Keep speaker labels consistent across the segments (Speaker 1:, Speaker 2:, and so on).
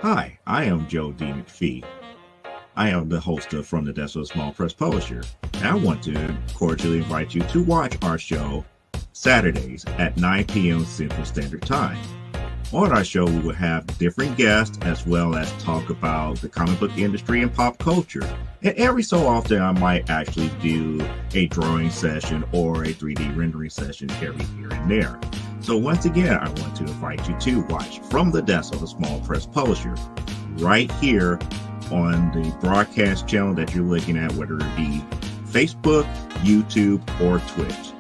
Speaker 1: Hi, I am Joe D. McPhee. I am the host of From the Desk of a Small Press Publisher, and I want to cordially invite you to watch our show Saturdays at 9 p.m. Central Standard Time. On our show, we will have different guests as well as talk about the comic book industry and pop culture. And every so often, I might actually do a drawing session or a 3D rendering session every here and there. So once again, I want to invite you to watch From the Desk of a Small Press Publisher right here on the broadcast channel that you're looking at, whether it be Facebook, YouTube, or Twitch.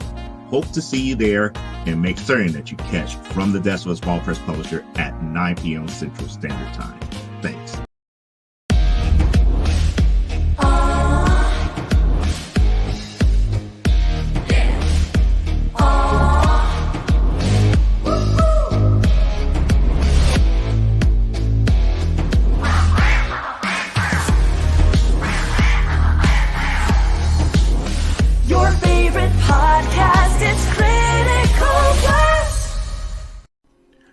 Speaker 1: Hope to see you there, and make certain that you catch From the Desk of a Small Press Publisher at 9 p.m. Central Standard Time. Thanks.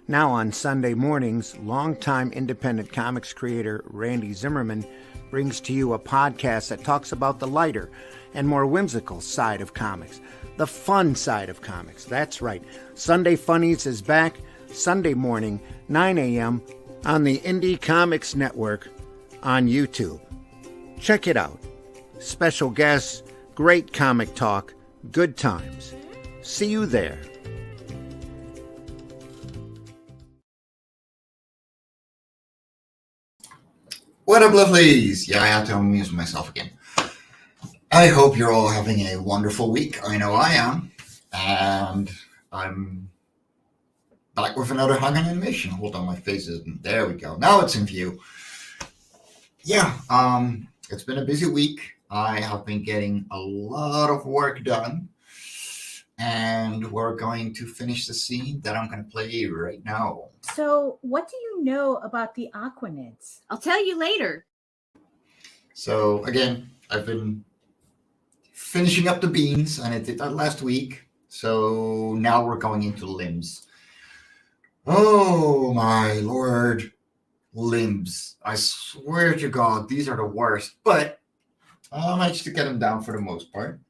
Speaker 2: Now on Sunday mornings, longtime independent comics creator Randy Zimmerman brings to you a podcast that talks about the lighter and more whimsical side of comics, the fun side of comics. That's right. Sunday Funnies is back Sunday morning, 9 a.m. on the Indie Comics Network on YouTube. Check it out. Special guests, great comic talk, good times. See you there.
Speaker 3: What up, lovelies? Yeah, I have to amuse myself again. I hope you're all having a wonderful week. I know I am. And I'm back with another hug animation. Hold on, my face isn't. There we go. Now it's in view. Yeah, it's been a busy week. I have been getting a lot of work done. And we're going to finish the scene that I'm going to play right now.
Speaker 4: So, what do you know about the Aquanids?
Speaker 5: I'll tell you later.
Speaker 3: So, again, I've been finishing up the beans, and I did that last week. So, now we're going into limbs. Oh, my Lord. Limbs. I swear to God, these are the worst. But I managed to get them down for the most part.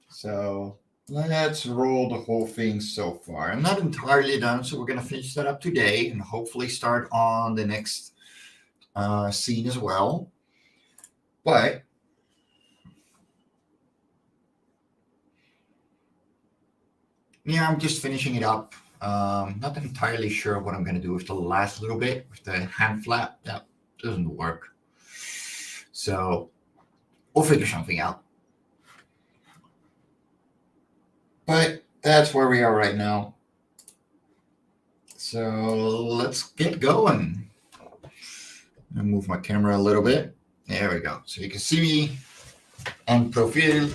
Speaker 3: So let's roll the whole thing so far. I'm not entirely done, so we're going to finish that up today and hopefully start on the next scene as well. But yeah, I'm just finishing it up. Not entirely sure what I'm going to do with the last little bit with the hand flap. That doesn't work. So we'll figure something out. But that's where we are right now. So let's get going. I'll move my camera a little bit. There we go. So you can see me en profile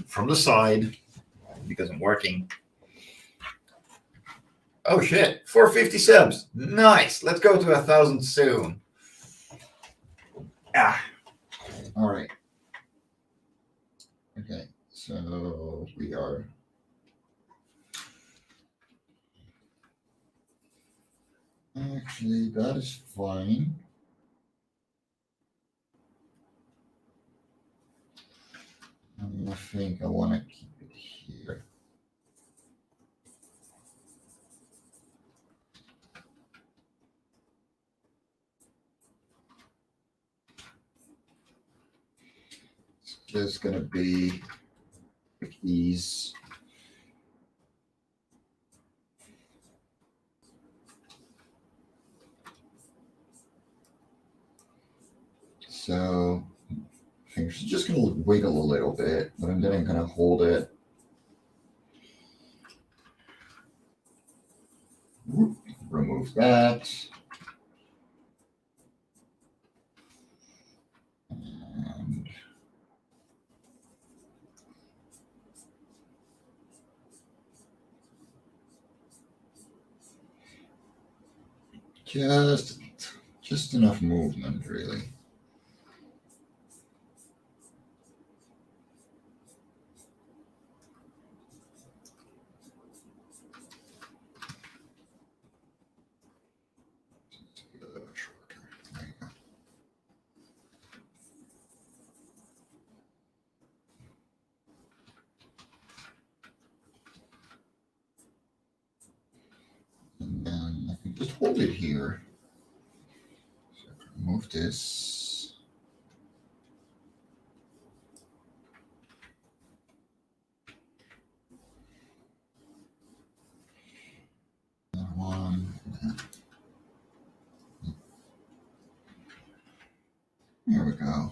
Speaker 3: from the side because I'm working. Oh shit, 450 subs. Nice. Let's go to 1,000 soon. All right. Okay, so we are. Actually, that is fine. I think I want to keep it here. It's just going to be like these. So I'm just going to wiggle a little bit, but then I'm going to hold it. Remove that. And just enough movement, really. just hold it here. So I can remove this. Another one. There we go.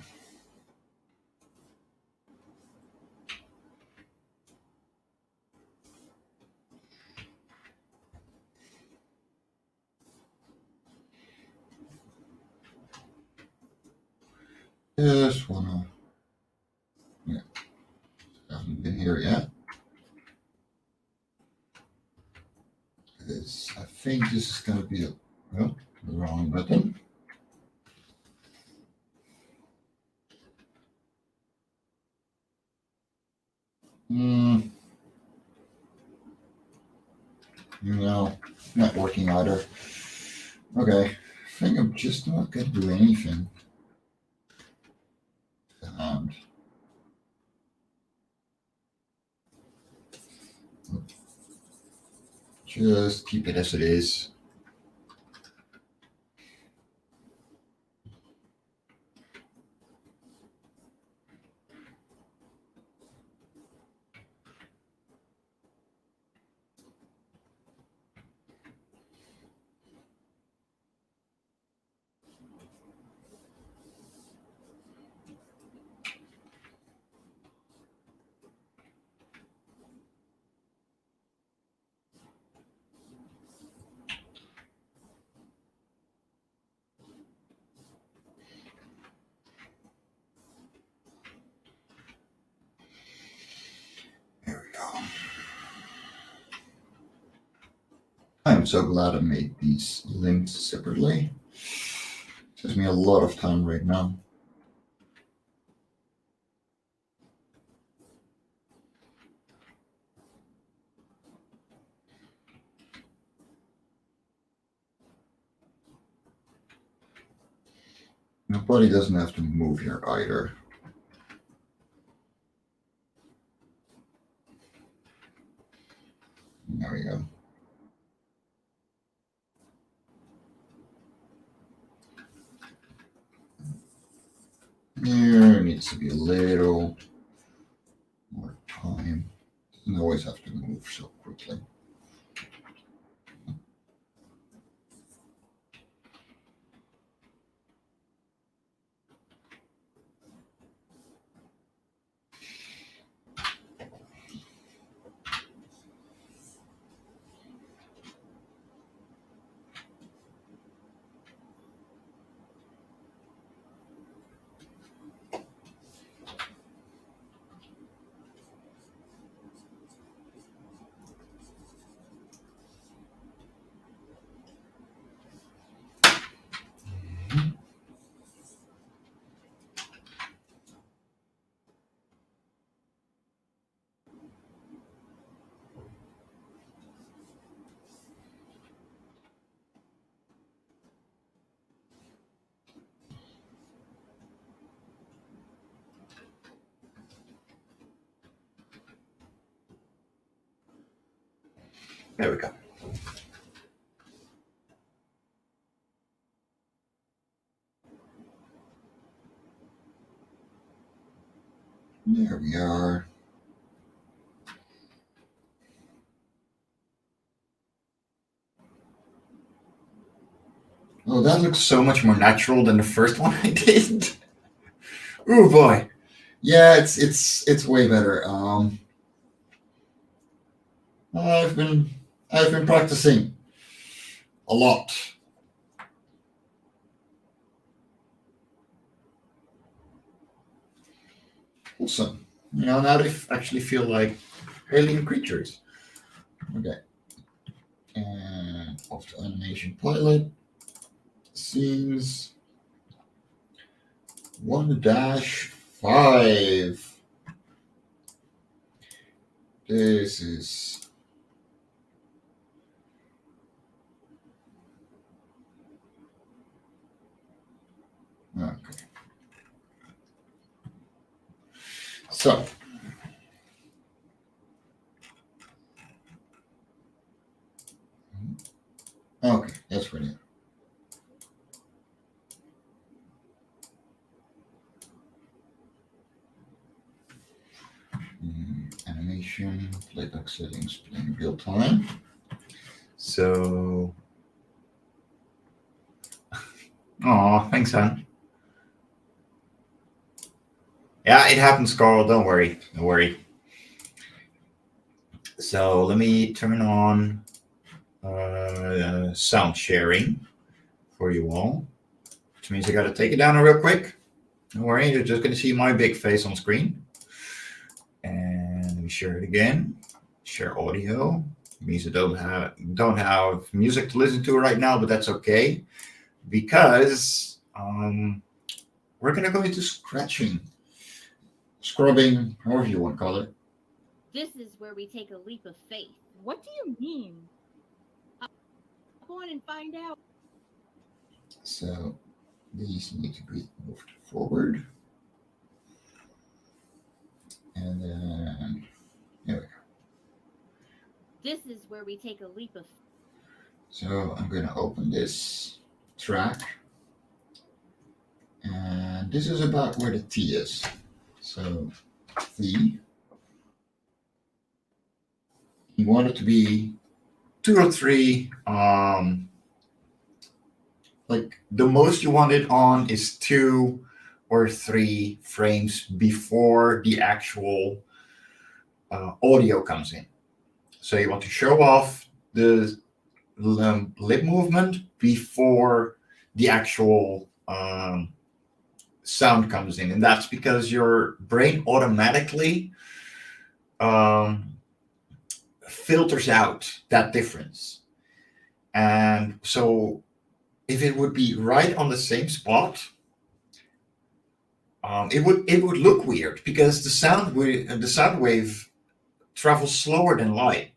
Speaker 3: Just wanna, yeah, haven't been here yet. Because I think this is gonna be the wrong button. No, not working either. Okay, I think I'm just not gonna do anything. And just keep it as it is. There we go. I'm so glad I made these links separately. Saves me a lot of time right now. My body doesn't have to move here either. There we go. There needs to be a little more time. Doesn't always have to move so quickly. There we go. There we are. Oh, that looks so much more natural than the first one I did. Oh boy. Yeah, it's way better. I've been practicing a lot. Awesome. Now they actually feel like alien creatures. Okay. And off to animation pilot. Scenes 1-5. This is okay. So okay. That's brilliant. Animation, playback settings, playing real time. So, oh, thanks, son. Yeah, it happens, Carl. Don't worry. Don't worry. So let me turn on sound sharing for you all, which means I got to take it down real quick. Don't worry, you're just going to see my big face on screen. And let me share it again. Share audio. It means I don't have music to listen to right now, but that's okay because we're going to go into scratching, scrubbing, however you want to call it.
Speaker 5: This is where we take a leap of faith.
Speaker 4: What do you mean?
Speaker 5: Go on and find out.
Speaker 3: So these need to be moved forward. And then there we go.
Speaker 5: This is where we take a leap of.
Speaker 3: So I'm going to open this track. And this is about where the T is. So V. You want it to be 2 or 3. Like the most you want it on is 2 or 3 frames before the actual audio comes in. So you want to show off the lip movement before the actual sound comes in. And that's because your brain automatically filters out that difference. And so if it would be right on the same spot, it would look weird because the sound wave travels slower than light,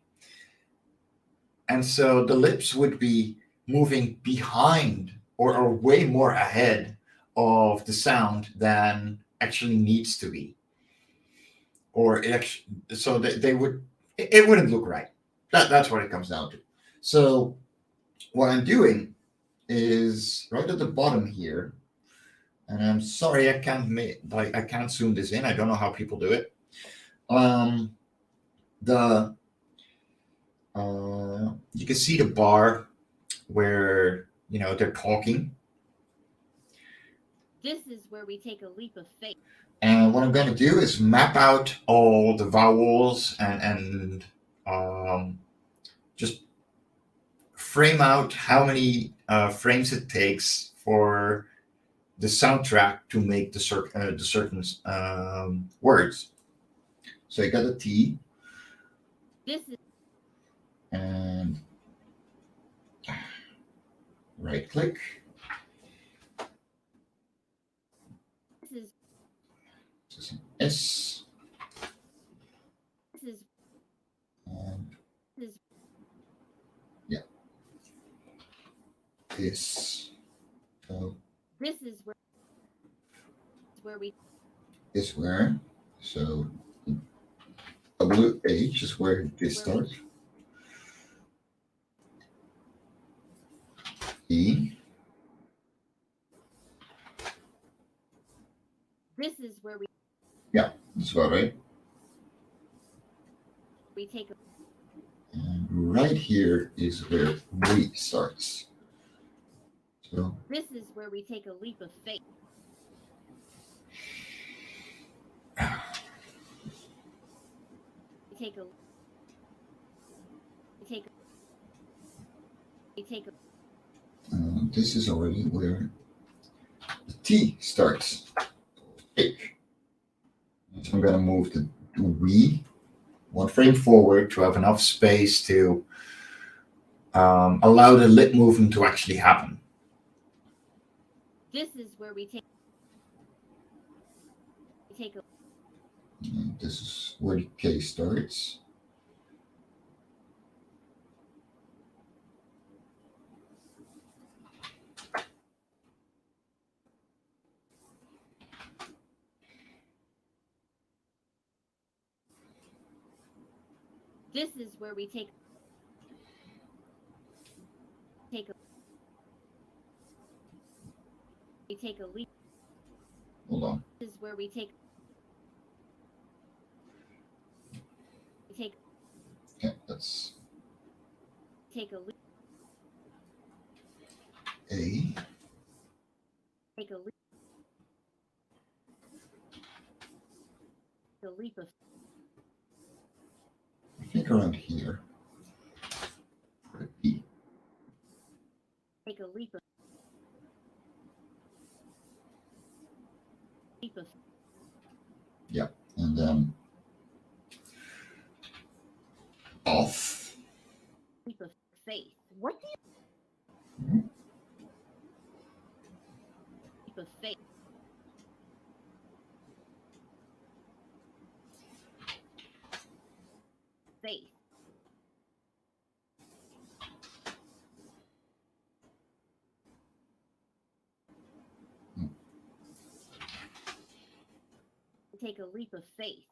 Speaker 3: and so the lips would be moving behind or way more ahead of the sound than actually needs to be, or it wouldn't look right. That's what it comes down to. So what I'm doing is right at the bottom here, and I'm sorry I can't zoom this in. I don't know how people do it. You can see the bar where they're talking.
Speaker 5: This is where we take a leap of faith.
Speaker 3: And what I'm going to do is map out all the vowels and just frame out how many frames it takes for the soundtrack to make the certain words. So I got a T.
Speaker 5: This is
Speaker 3: And right click.
Speaker 5: This
Speaker 3: is an S.
Speaker 5: This is
Speaker 3: And
Speaker 5: this is
Speaker 3: yeah. This. So
Speaker 5: this is where we
Speaker 3: is where. So WH is where this starts. E.
Speaker 5: This is where we
Speaker 3: Yeah, that's about right.
Speaker 5: we take a
Speaker 3: And right here is where we starts. So
Speaker 5: this is where we take a leap of faith. We take a
Speaker 3: this is already where the T starts. H. So I'm going to move the we 1 frame forward to have enough space to allow the lip movement to actually happen.
Speaker 5: This is where we take a
Speaker 3: And this is where the K starts.
Speaker 5: this is where we take a We take a leap.
Speaker 3: Hold on.
Speaker 5: This is where we take. We take.
Speaker 3: Okay, let's
Speaker 5: Take a leap.
Speaker 3: A.
Speaker 5: Take a leap. The leap of.
Speaker 3: I think around here. B.
Speaker 5: Take a leap of. Leap of.
Speaker 3: Yeah, and then off.
Speaker 5: Leap of faith. What do you?
Speaker 3: Mhm.
Speaker 5: Leap of faith. Faith. Take a leap of faith.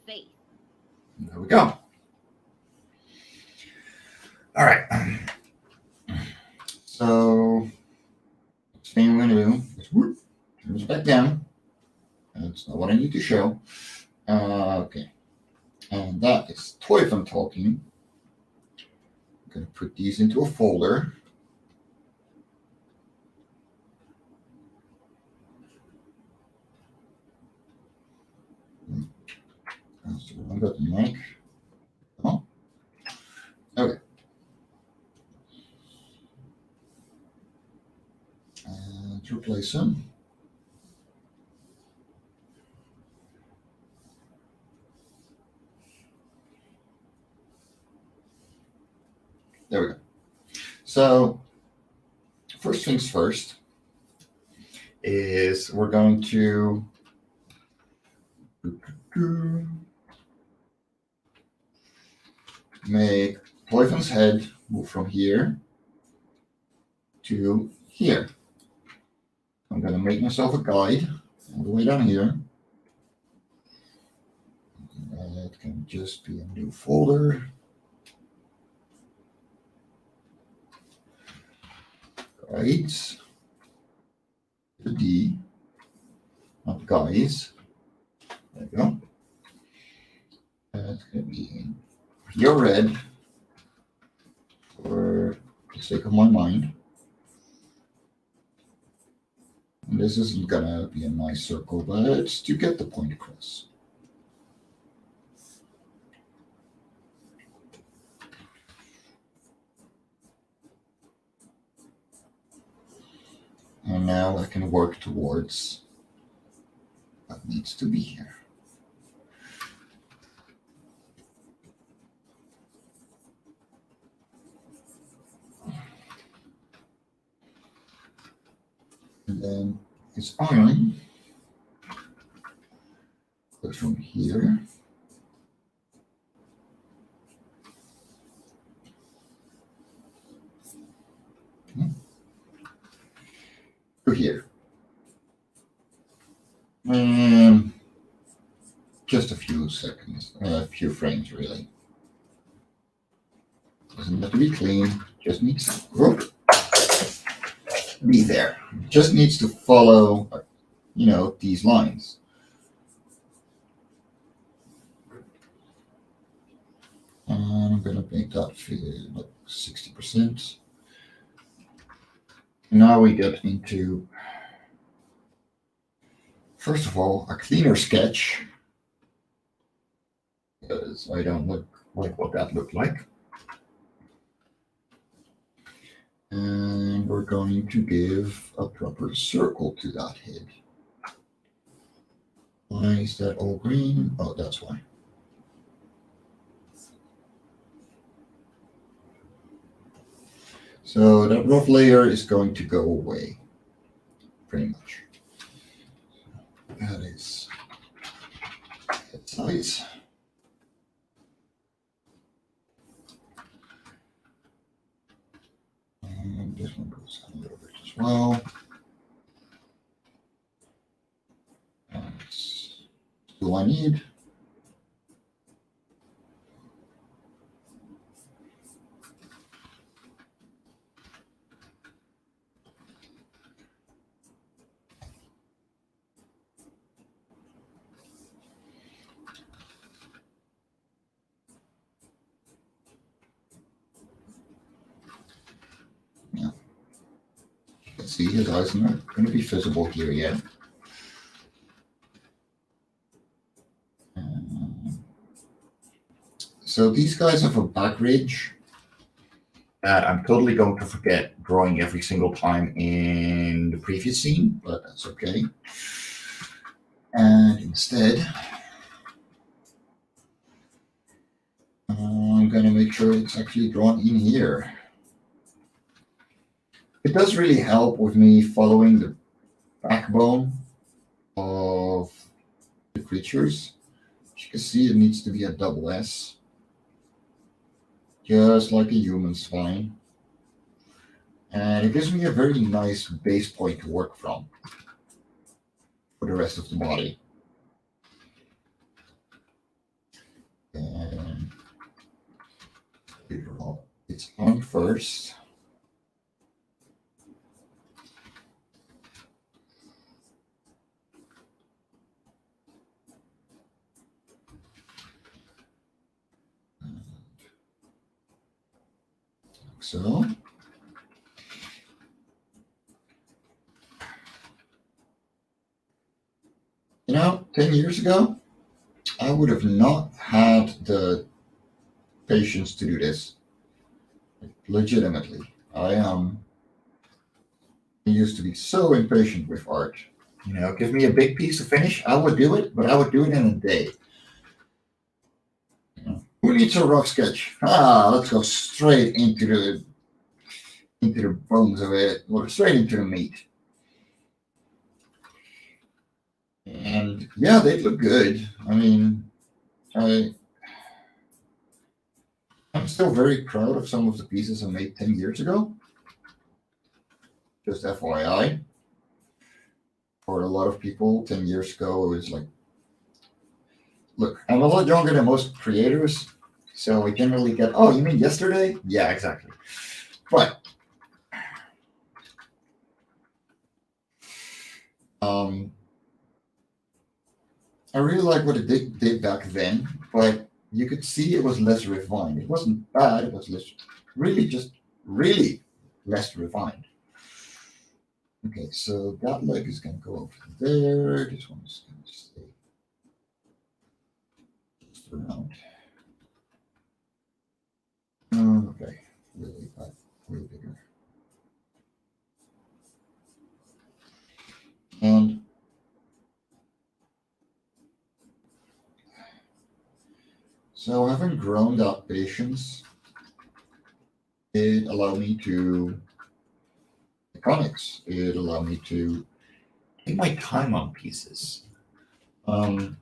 Speaker 5: Faith.
Speaker 3: There we go. All right. So, next thing I'm going to do is whoop, turn this back down. That's not what I need to show. Okay. And that is toy from talking. I'm going to put these into a folder. That's the wrong button, Mike. Oh. Okay. And replace them. There we go. So, first things first is we're going to make Poifon's head move from here to here. I'm going to make myself a guide all the way down here. That can just be a new folder. Guides. The D. Not guys. There you go. That's going to be pure red for the sake of my mind. And this isn't going to be a nice circle, but it's to get the point across. And now I can work towards what needs to be here. And then his arm goes from here to here. Just a few seconds, a few frames really. Doesn't have to be clean, just needs to be there. Just needs to follow, these lines. And I'm gonna make that feel like 60%. Now we get into, first of all, a cleaner sketch, because I don't look like what that looked like. And we're going to give a proper circle to that head. Why is that all green? Oh, that's why. So that rough layer is going to go away, pretty much. That is head size. And this one goes a little well. That's all I need. Yeah. Let's see, his eyes are not going to be visible here yet. So these guys have a back ridge that I'm totally going to forget drawing every single time in the previous scene, but that's okay. And instead, I'm going to make sure it's actually drawn in here. It does really help with me following the backbone of the creatures. As you can see, it needs to be a double S, just like a human spine. And it gives me a very nice base point to work from for the rest of the body. And it's on first. So, you know, 10 years ago, I would have not had the patience to do this. Legitimately. I used to be so impatient with art. You know, give me a big piece to finish, I would do it, but I would do it in a day. You know, who needs a rough sketch? Let's go straight into the bones of it, or straight into the meat. And yeah, they look good. I mean, I'm still very proud of some of the pieces I made 10 years ago. Just FYI. For a lot of people, 10 years ago, it was like, look, I'm a lot younger than most creators, so I generally get, oh, you mean yesterday? Yeah, exactly. But I really like what it did back then, but you could see it was less refined. It wasn't bad, it was really less refined. Okay, so that leg is going to go over there. This one is going to stay just around. Okay, way bigger. And so having grown that patience, it allowed me to comics. It allowed me to take my time on pieces. And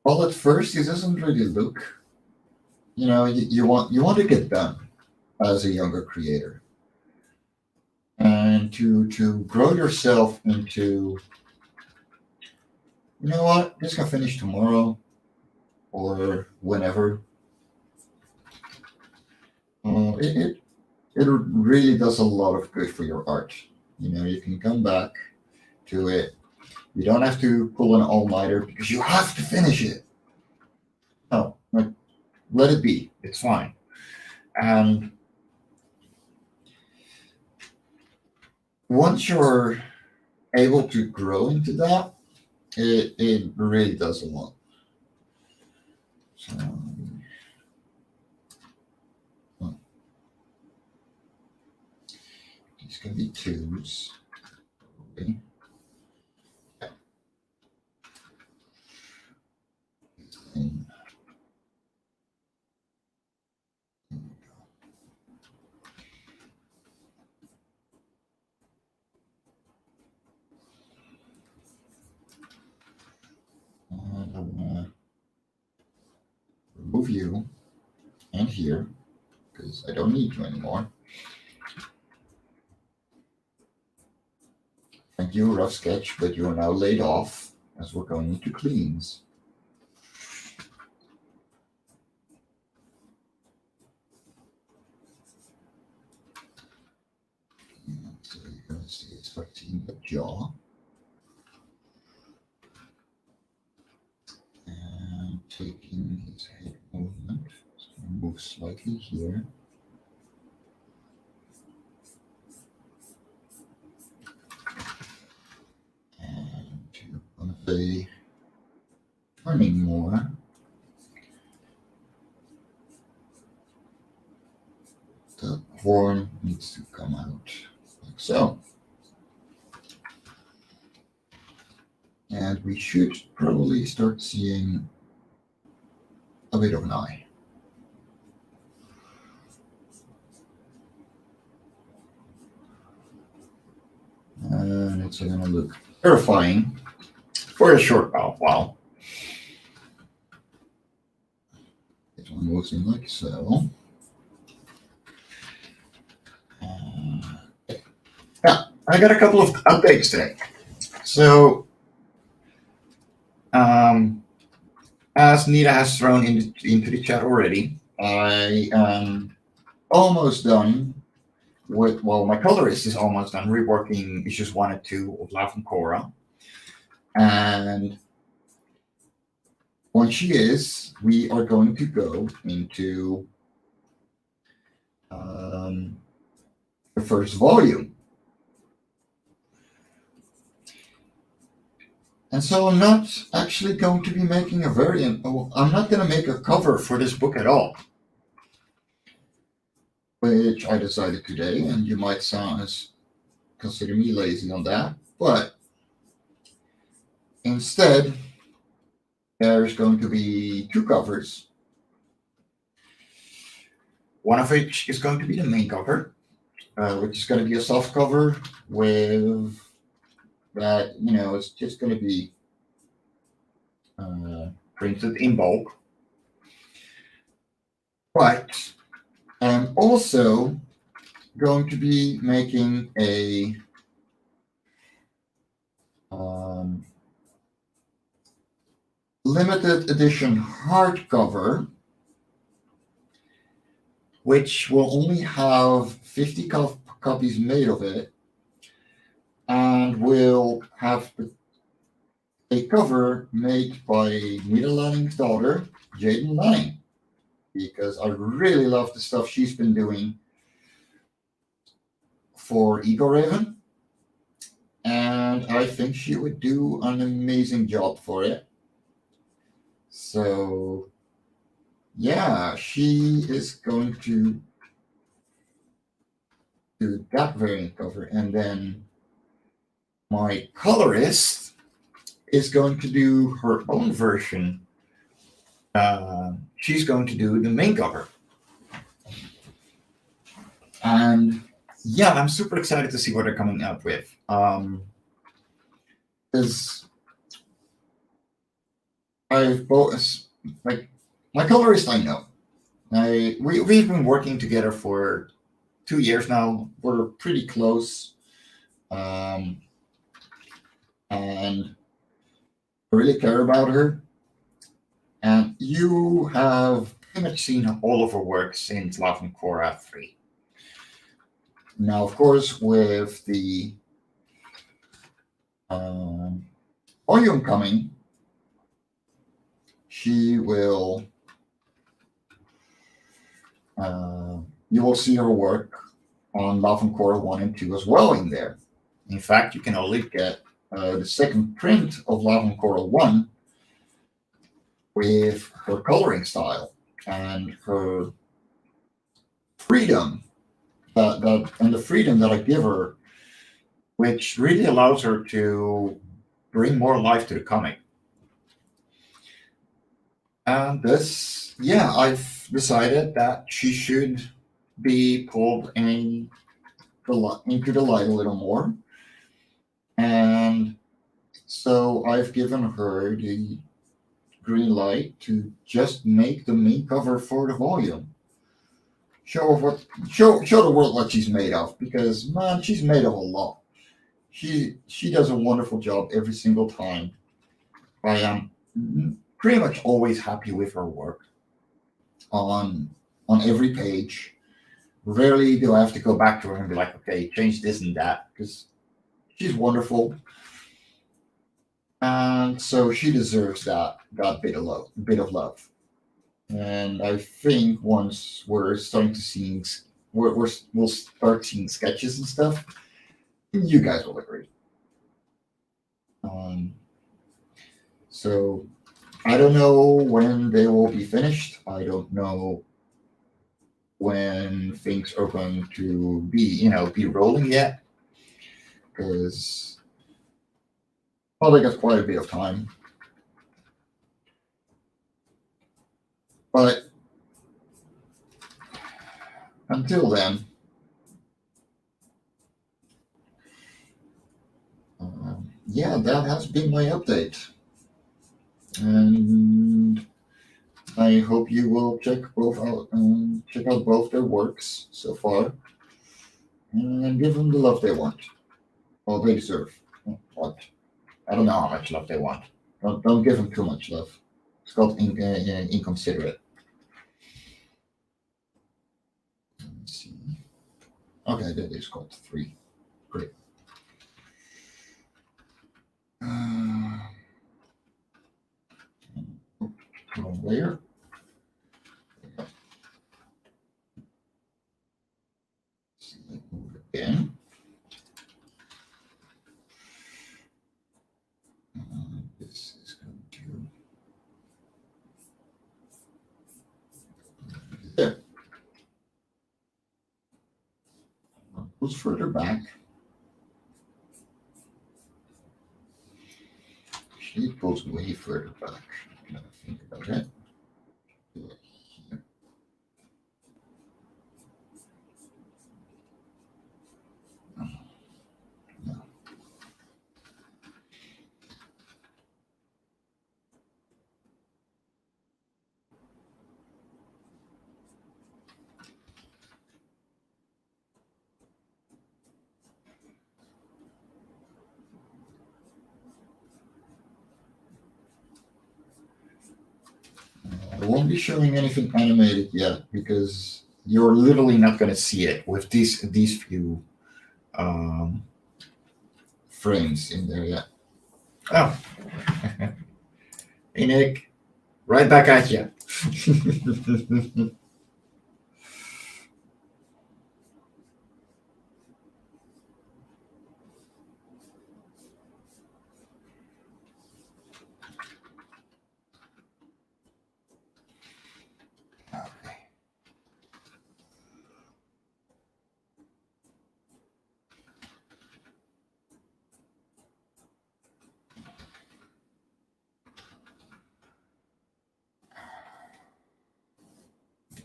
Speaker 3: while at first it doesn't really look, you know, you want to get done as a younger creator. And to grow yourself into, you know what, this can finish tomorrow or whenever. It really does a lot of good for your art. You know, you can come back to it. You don't have to pull an all-nighter because you have to finish it. No, like, let it be. It's fine. And once you're able to grow into that, it really does a lot. So, these can be twos. Okay. And I'm going to remove you and here because I don't need you anymore. sent you a rough sketch, but you are now laid off as we're going into cleans. So you're going to see it's affecting the jaw. And taking his head movement. So move slightly here. And to say turning more. The horn needs to come out like so. And we should probably start seeing a bit of an eye. And it's going to look terrifying for a short while. It one moves in like so. Yeah, I got a couple of updates today. So, as Nita has thrown into the chat already, I am almost done with, well, my colorist is almost done reworking issues 1 and 2 of Love and Korra. And when she is, we are going to go into the first volume. And so I'm not actually going to be making a variant. I'm not going to make a cover for this book at all, which I decided today, and you might consider me lazy on that. But instead, there's going to be 2 covers. One of which is going to be the main cover, which is going to be a soft cover with that, it's just going to be printed in bulk. But I'm also going to be making a limited edition hardcover, which will only have 50 copies made of it, and will have a cover made by Nita Lanning's daughter, Jaden Lanning, because I really love the stuff she's been doing for Eagle Raven, and I think she would do an amazing job for it. So, yeah, she is going to do that variant cover, and then my colorist is going to do her own version. She's going to do the main cover. And yeah, I'm super excited to see what they're coming up with. Because I've both, like, my colorist I know. We've been working together for 2 years now. We're pretty close. And I really care about her. And you have pretty much seen all of her work since Love and Korra 3. Now, of course, with the volume coming, she will, you will see her work on Love and Korra 1 and 2 as well in there. In fact, you can only get the second print of Love and Korra 1 with her coloring style and her freedom, and the freedom that I give her, which really allows her to bring more life to the comic. And this, yeah, I've decided that she should be pulled into the light a little more. And so I've given her the green light to just make the main cover for the volume. Show the world what she's made of, because man, she's made of a lot. she does a wonderful job every single time. I am pretty much always happy with her work on every page. Rarely do I have to go back to her and be like, okay, change this and that, because she's wonderful. And so she deserves that bit of love. And I think once we're starting to see, we'll start seeing sketches and stuff, you guys will agree. So I don't know when they will be finished. I don't know when things are going to be rolling yet, because they got quite a bit of time. But until then, that has been my update. And I hope you will check out both their works so far, and give them the love they want. Well, they deserve. What? I don't know how much love they want. Don't give them too much love. It's called inconsiderate. Let's see. Okay, that is called 3. Great. Wrong layer. Move it again. This is going to there. Goes further back. Actually, it goes way further back. Now I think about it. Do it here. No. I won't be showing anything animated yet, because you're literally not going to see it with these few frames in there yet. Oh, hey Nick, right back at you.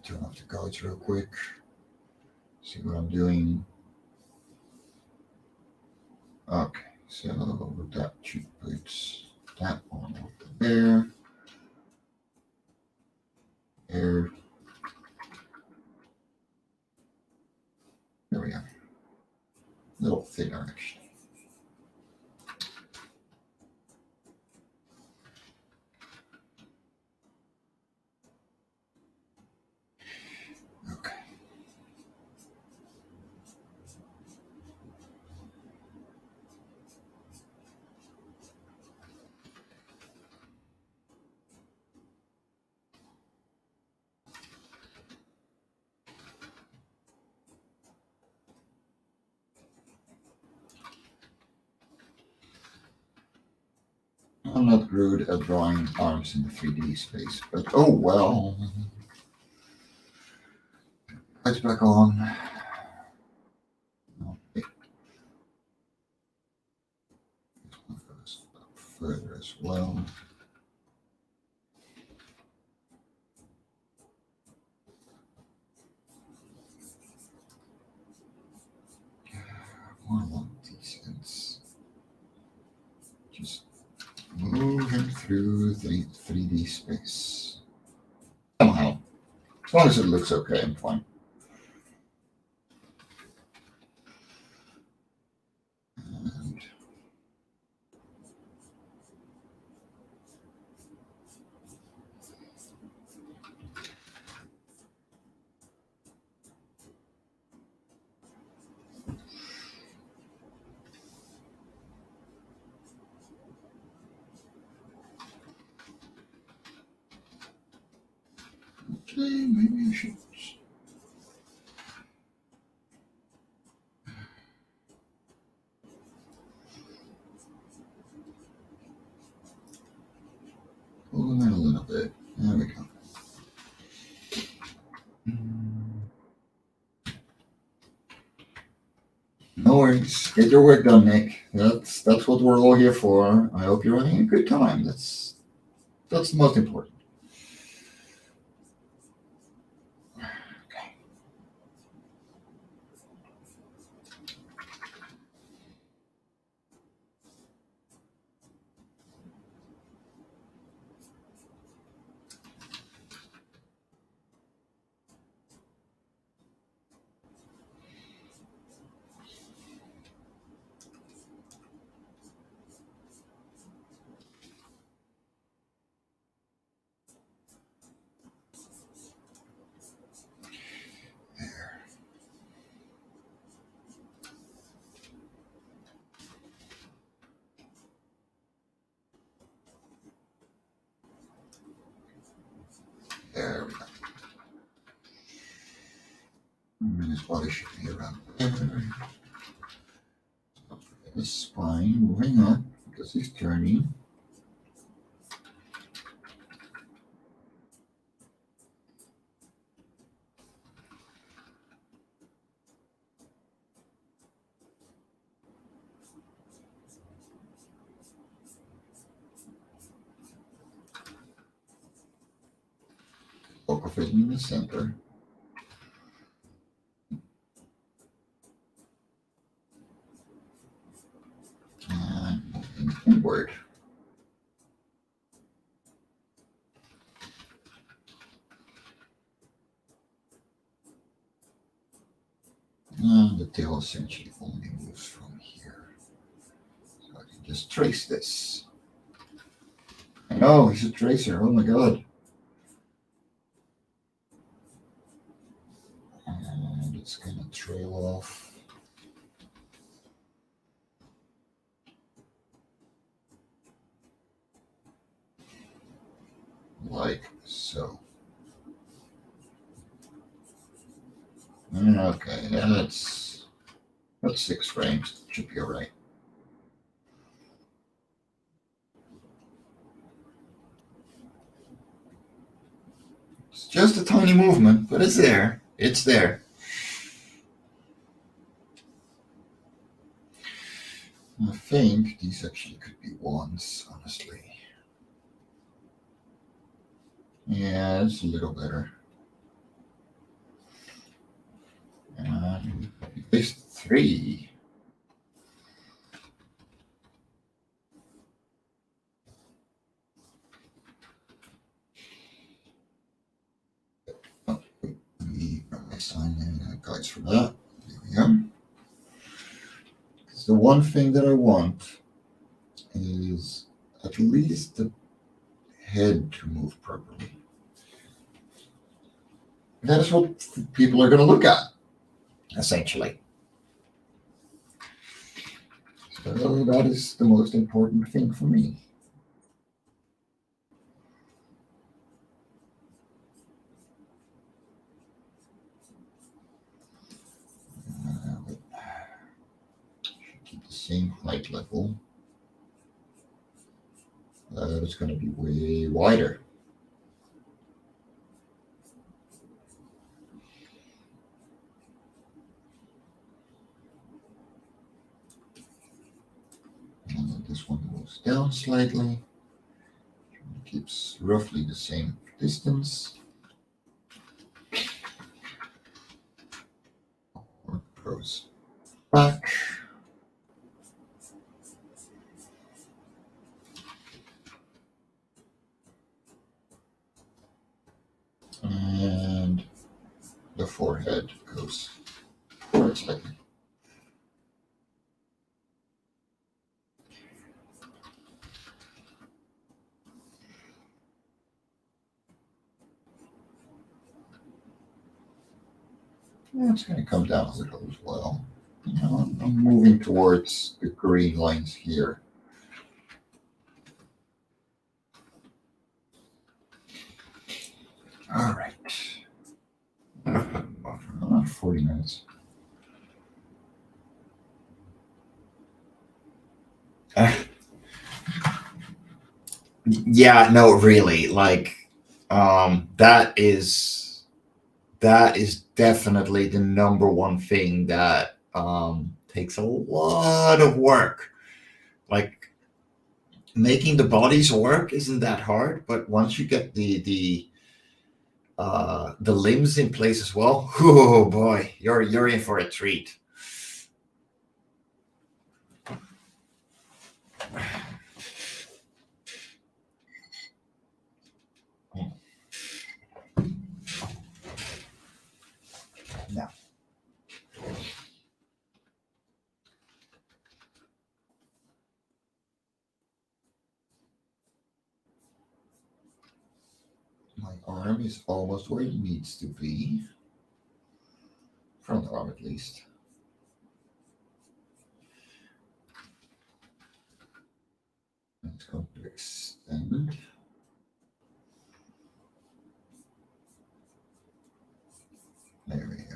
Speaker 3: Turn off the cards real quick. See what I'm doing. Okay, so that should put that one over there. There. There we go. A little thinner, actually. Okay. I'm not good at drawing arms in the 3D space, but oh well. Lights back on. Okay. This one goes up further as well. More long distance. Just moving through the 3D space. Somehow. As long as it looks okay, I'm fine. And Actually, maybe I should. Pull them in a little bit. There we go. No worries. Get your work done, Nick. That's what we're all here for. I hope you're having a good time. That's the most important. Okay. There we go. And his body should be around there. Don't forget his spine moving up because he's turning. Focus in the center. And moving inward. And the tail essentially only moves from here. So I can just trace this. I know, he's a tracer. Oh my god. And it's going to trail off. Like so. Okay, that's 6 frames. Should be all right. It's just a tiny movement, but it's there. It's there. I think these actually could be ones, honestly. Yeah, it's a little better. And there's 3. Oh, let me grab my sign and guides for that. There we go. The one thing that I want is at least the head to move properly. That is what people are going to look at, essentially. So that is the most important thing for me. Should keep the same height level. It's going to be way wider. And then this one moves down slightly. It keeps roughly the same distance. Or goes back. And the forehead goes forward slightly. Yeah, it's going to come down a little as well. You know, I'm moving towards the green lines here. All right. 40 minutes. Yeah, no, really. Like, that is definitely the number one thing that takes a lot of work. Like, making the bodies work isn't that hard, but once you get the limbs in place as well, oh boy, you're in for a treat. Now, my arm is almost where it needs to be. Front arm, at least. It's going to extend. There we go.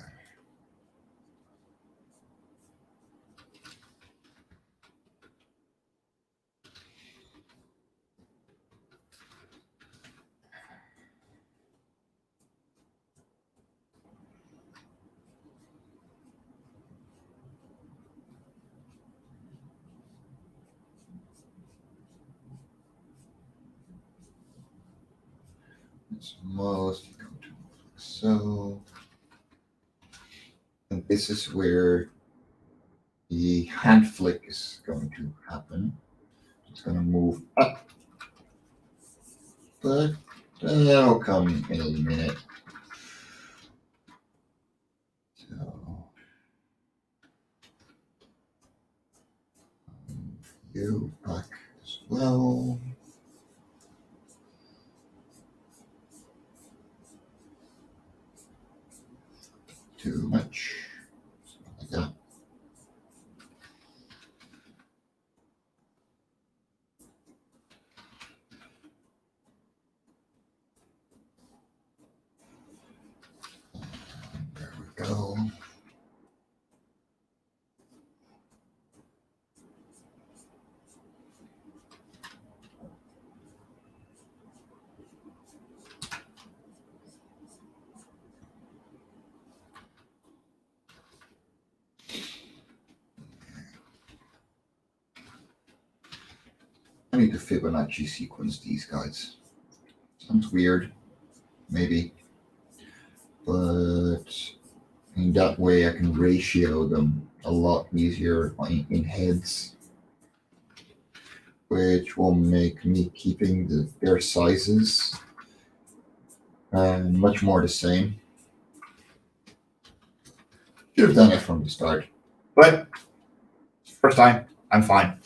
Speaker 3: It's mostly going to move like so. And this is where the hand flick is going to happen. It's going to move up. But that'll come in a minute. So, you back as well. Too much. Like that. There we go. I need to Fibonacci sequence these guys. Sounds weird, maybe. But in that way I can ratio them a lot easier in heads, which will make me keeping their sizes much more the same. Should have done it from the start, but first time, I'm fine.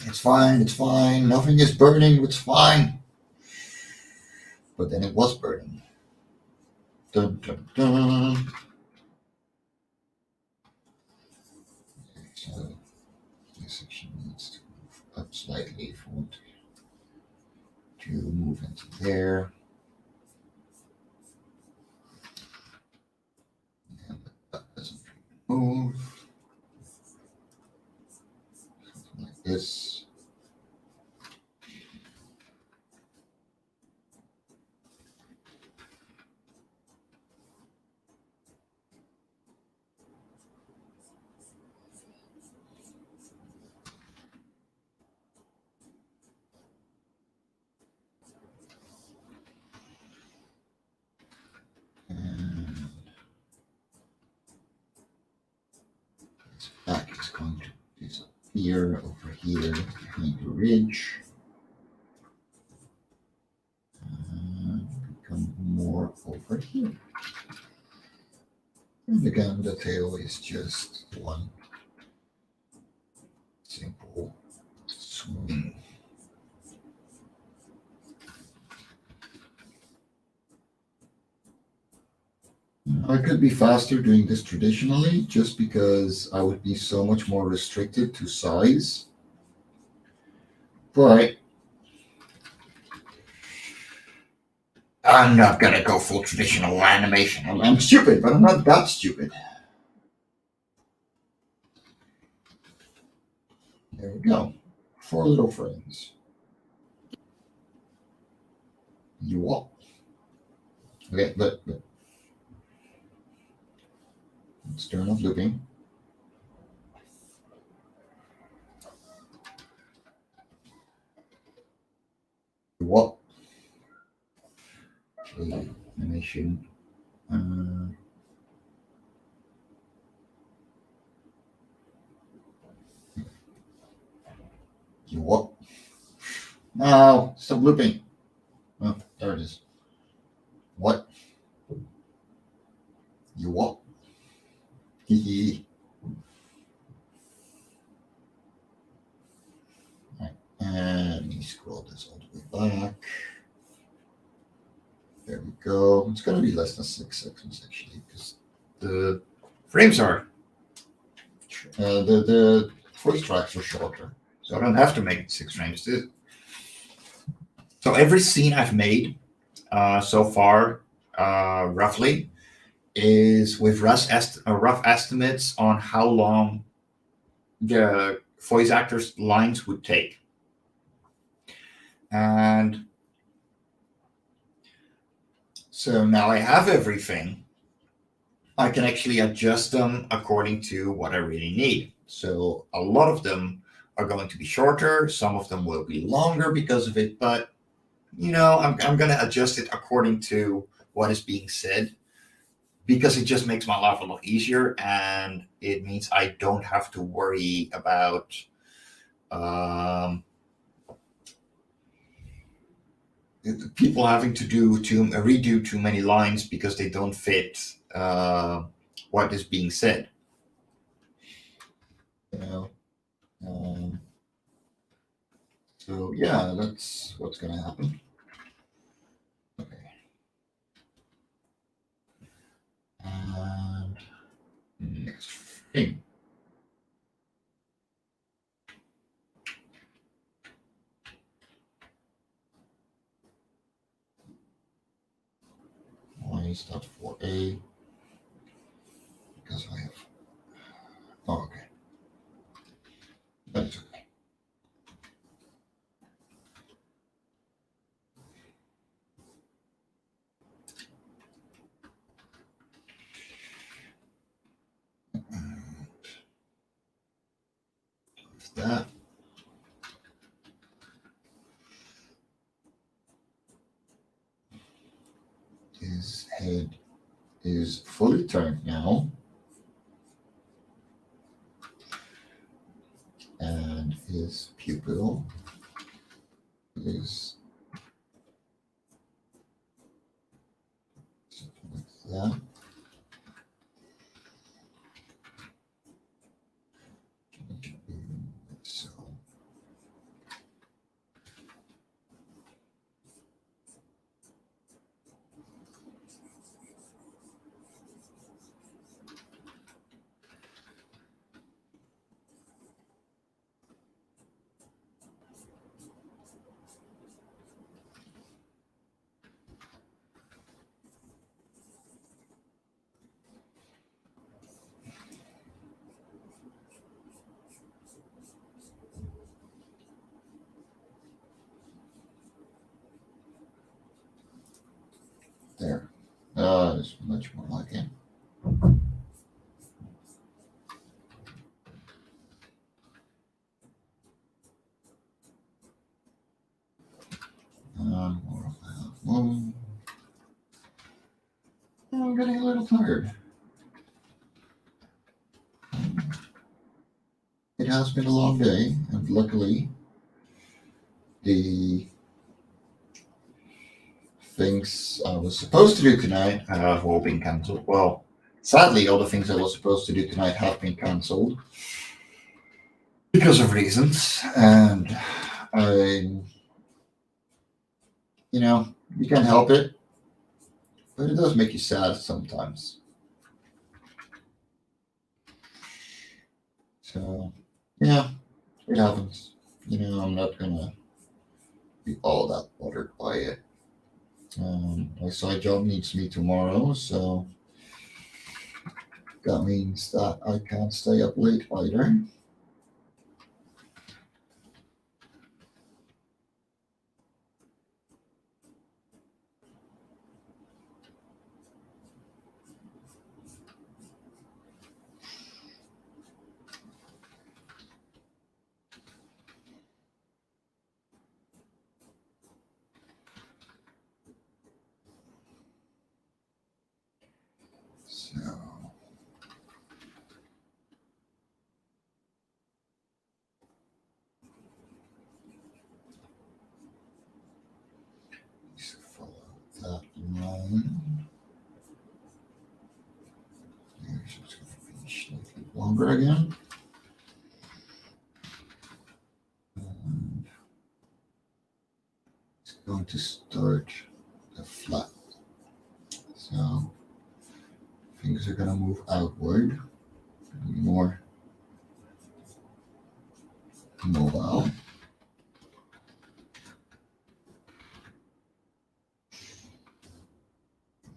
Speaker 3: It's fine, it's fine. Nothing is burning, it's fine. But then it was burning. Dun, dun, dun. Okay, so this section needs to move up slightly if I want to move into there. And that doesn't move. Something like this. And its back is going to disappear over here behind the ridge. And become more over here. And again, the tail is just one simple swing. I could be faster doing this traditionally just because I would be so much more restricted to size. But I'm not gonna go full traditional animation. I'm stupid, but I'm not that stupid. There we go. 4 little frames. You walk. Okay, but let's turn off looping. You walk. Okay, animation. You walk. No, stop looping. Oh, there it is. What? You walk. Hee hee. Alright, and let me scroll this all the way back. There we go. It's going to be less than 6 seconds actually, because the frames are the voice tracks are shorter, so I don't have to make it 6 frames. So every scene I've made so far, roughly, is with rough estimates on how long the voice actors' lines would take, and so now I have everything. I can actually adjust them according to what I really need. So a lot of them are going to be shorter. Some of them will be longer because of it. But, I'm going to adjust it according to what is being said, because it just makes my life a lot easier. And it means I don't have to worry about people having to redo too many lines because they don't fit what is being said. So yeah, that's what's going to happen. Okay. And next thing. Why is that for A? Because I have. Oh, okay. That's okay. That his head is fully turned now, and his pupil is something like that. So there. It's much more like it. More of that. I'm getting a little tired. It has been a long day, and luckily, the things I was supposed to do tonight have all been cancelled. Well, sadly, all the things I was supposed to do tonight have been cancelled because of reasons, and you can't help it, but it does make you sad sometimes. So, yeah, it happens. I'm not gonna be all that bothered by it. My side job needs me tomorrow, so that means that I can't stay up late either. So let's follow that line. It's just going to finish slightly longer again. And it's going to start a flat. So things are going to move outward, be more mobile.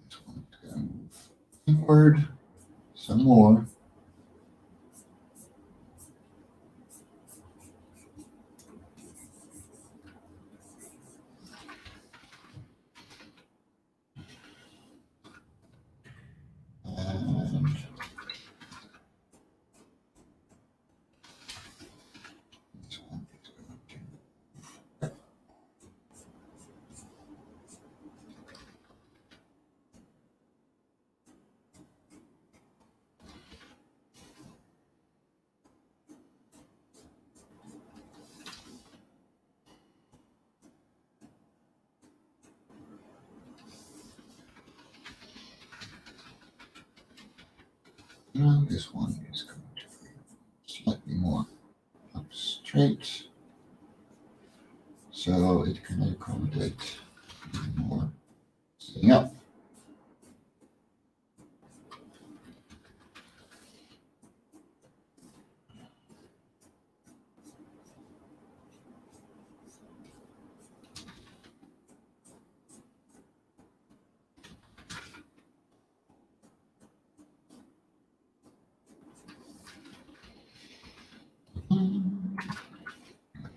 Speaker 3: This one's going to move inward some more. And this one is going to and this one is going to be slightly more up straight, so it can accommodate more sitting up.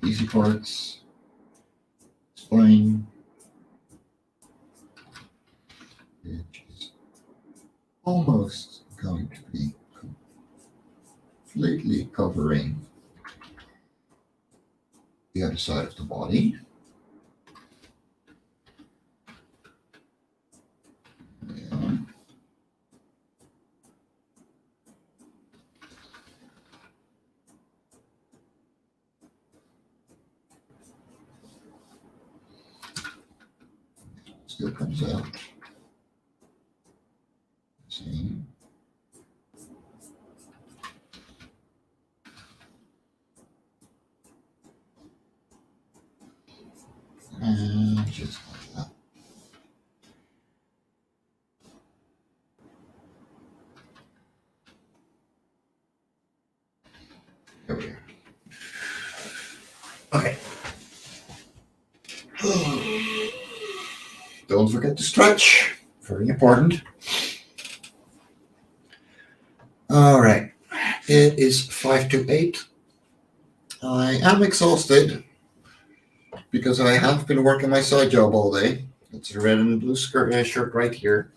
Speaker 3: Easy parts, spine, which is almost going to be completely covering the other side of the body. Yeah. Still comes out. Same. And just like that. There we are. Okay. Don't forget to stretch. Very important. All right. It is 5 to 8. I am exhausted because I have been working my side job all day. It's a red and blue shirt right here.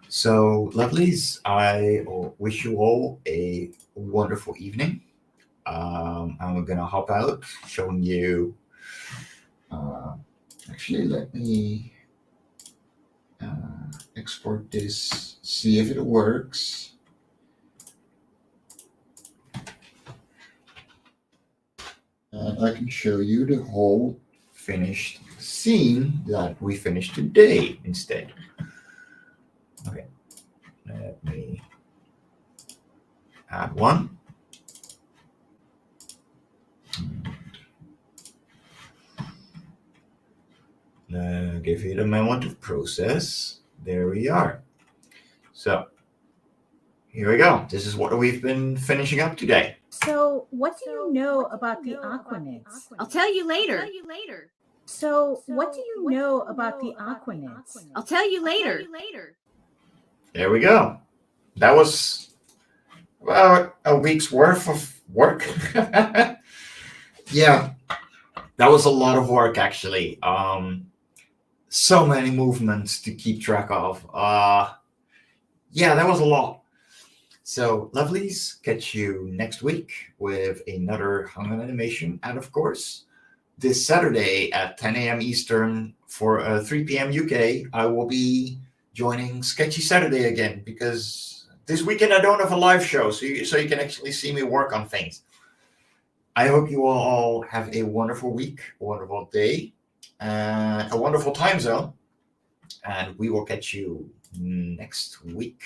Speaker 3: So, lovelies, I wish you all a wonderful evening. I'm going to hop out showing you. Actually, let me export this, see if it works. And I can show you the whole finished scene that we finished today instead. Okay, let me add one. Give it a moment of process. There we are. So here we go. This is what we've been finishing up today.
Speaker 4: So, what do you know about the Aquanids?
Speaker 5: I'll tell you later.
Speaker 4: So, what do you know about the Aquanids?
Speaker 5: I'll tell you later.
Speaker 3: There we go. That was about a week's worth of work. Yeah, that was a lot of work, actually. So many movements to keep track of. Yeah, that was a lot. So, lovelies, catch you next week with another hung animation. And of course, this Saturday at 10 a.m. Eastern for 3 p.m. UK, I will be joining Sketchy Saturday again, because this weekend I don't have a live show, so you can actually see me work on things. I hope you all have a wonderful week, a wonderful day, a wonderful time zone, and we will catch you next week.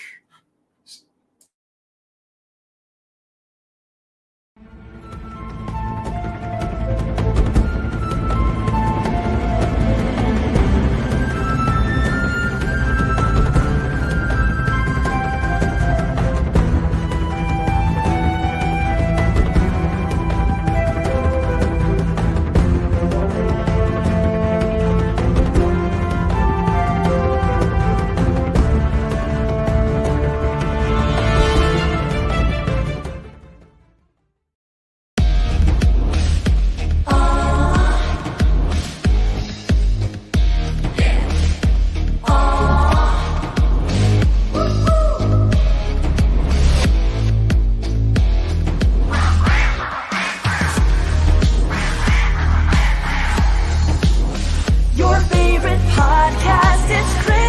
Speaker 6: Your favorite podcast is crazy.